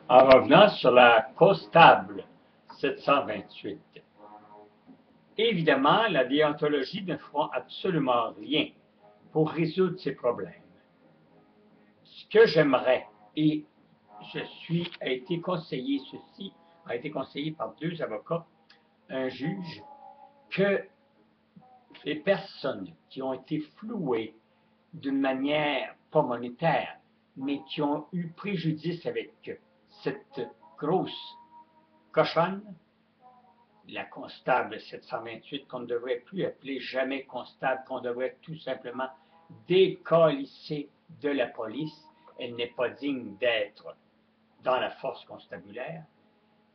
En revenant sur la constable 728, évidemment, la déontologie ne fera absolument rien pour résoudre ces problèmes. Ce que j'aimerais, et a été conseillé ceci, a été conseillé par 2 avocats, un juge, que les personnes qui ont été flouées d'une manière pas monétaire, mais qui ont eu préjudice avec cette grosse cochonne, la constable 728, qu'on ne devrait plus appeler jamais constable, qu'on devrait tout simplement décalisser de la police. Elle n'est pas digne d'être dans la force constabulaire.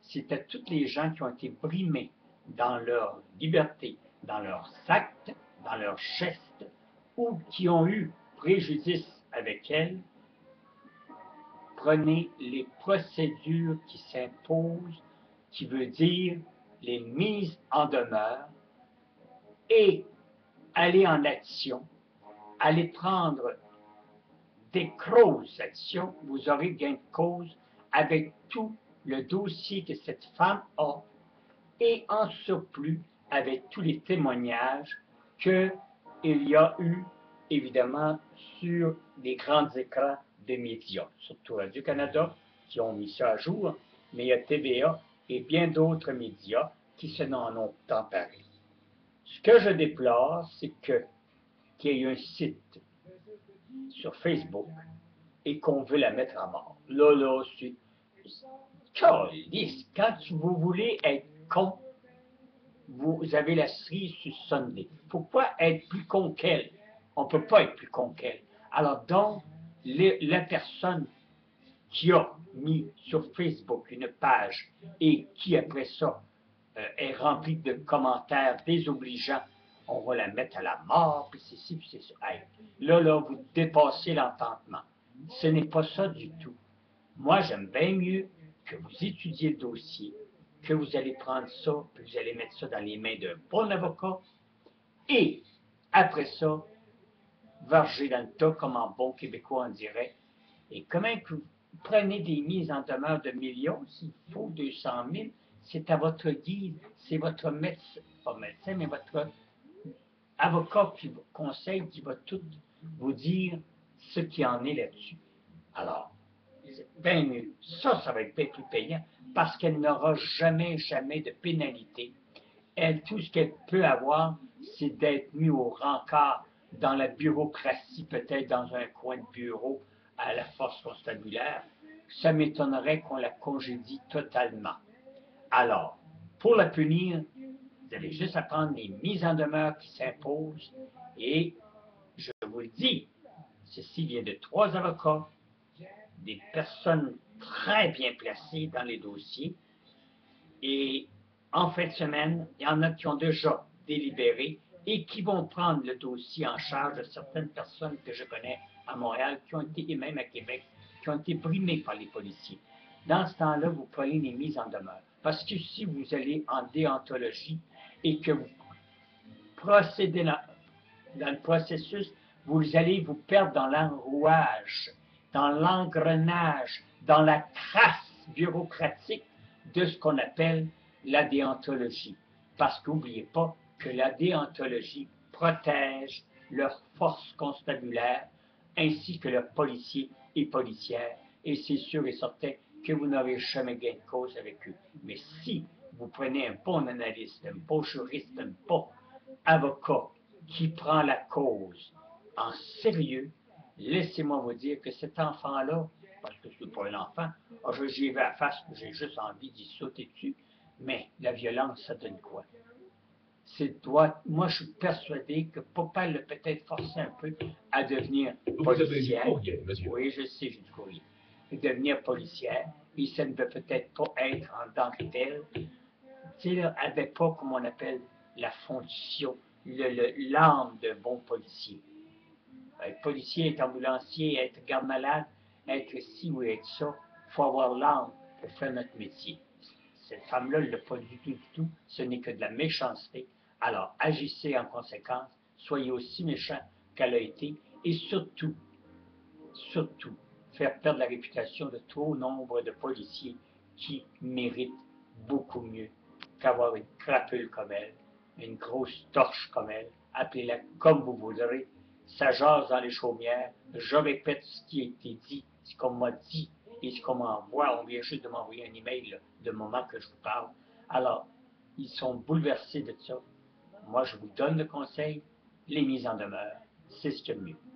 C'est à toutes les gens qui ont été brimés dans leur liberté, dans leurs actes, dans leurs gestes, ou qui ont eu préjudice avec elle. Prenez les procédures qui s'imposent, qui veut dire les mises en demeure, et aller en action, allez prendre des grosses actions, vous aurez gain de cause avec tout le dossier que cette femme a, et en surplus avec tous les témoignages qu'il y a eu, évidemment, sur les grands écrans des médias, surtout Radio-Canada, qui ont mis ça à jour, mais il y a TVA et bien d'autres médias qui se n'en ont emparés. Ce que je déplore, c'est qu'il y ait un site sur Facebook et qu'on veut la mettre à mort. Là, c'est... Calisse, quand vous voulez être con, vous avez la cerise sur Sunday. Pourquoi être plus con qu'elle? On ne peut pas être plus con qu'elle. Alors donc, la personne qui a mis sur Facebook une page et qui, après ça, est remplie de commentaires désobligeants, on va la mettre à la mort, puis c'est ci, puis c'est ça. Hey, là, vous dépassez l'entendement. Ce n'est pas ça du tout. Moi, j'aime bien mieux que vous étudiez le dossier, que vous allez prendre ça, puis vous allez mettre ça dans les mains d'un bon avocat, et après ça, varger dans le tas, comme en bon québécois on dirait. Et comment que vous prenez des mises en demeure de millions, s'il faut 200 000, c'est à votre guide, c'est votre médecin, pas médecin, mais votre avocat qui vous conseille, qui va tout vous dire ce qui en est là-dessus. Alors, bien mieux. Ça va être bien plus payant parce qu'elle n'aura jamais de pénalité. Elle, tout ce qu'elle peut avoir, c'est d'être mis au rencard dans la bureaucratie, peut-être dans un coin de bureau à la force constabulaire. Ça m'étonnerait qu'on la congédie totalement. Alors, pour la punir, vous avez juste à prendre les mises en demeure qui s'imposent et je vous le dis, ceci vient de 3 avocats, des personnes très bien placées dans les dossiers. Et en fin de semaine, il y en a qui ont déjà délibéré et qui vont prendre le dossier en charge de certaines personnes que je connais à Montréal, qui ont été, et même à Québec, qui ont été brimées par les policiers. Dans ce temps-là, vous prenez les mises en demeure. Parce que si vous allez en déontologie et que vous procédez dans le processus, vous allez vous perdre dans l'enrouage, dans l'engrenage, dans la crasse bureaucratique de ce qu'on appelle la déontologie. Parce qu'oubliez pas que la déontologie protège leurs forces constabulaires ainsi que leurs policiers et policières, et c'est sûr et certain que vous n'aurez jamais gain de cause avec eux. Mais si vous prenez un bon analyste, un bon juriste, un bon avocat qui prend la cause en sérieux, laissez-moi vous dire que cet enfant-là, parce que ce n'est pas un enfant, j'y vais à face, j'ai juste envie d'y sauter dessus, mais la violence, ça donne quoi? Moi, je suis persuadé que papa l'a peut-être forcé un peu à devenir policière. Oui, je sais, j'ai du courrier. Et devenir policière, et ça ne veut peut-être pas être en tant que tel. Tu sais, là, elle n'avait pas, comme on appelle, la fonction, l'âme d'un bon policier. Être policier, être ambulancier, être garde-malade, être ci ou être ça, il faut avoir l'âme pour faire notre métier. Cette femme-là ne l'a pas du tout, ce n'est que de la méchanceté. Alors, agissez en conséquence, soyez aussi méchant qu'elle a été, et surtout, faire perdre la réputation de trop nombre de policiers qui méritent beaucoup mieux qu'avoir une crapule comme elle, une grosse torche comme elle, appelez-la comme vous voudrez, ça jase dans les chaumières, je répète ce qui a été dit, ce qu'on m'a dit et ce qu'on m'envoie, on vient juste de m'envoyer un email de moment que je vous parle. Alors, ils sont bouleversés de ça. Moi, je vous donne le conseil, les mises en demeure, c'est ce qu'il y a de mieux.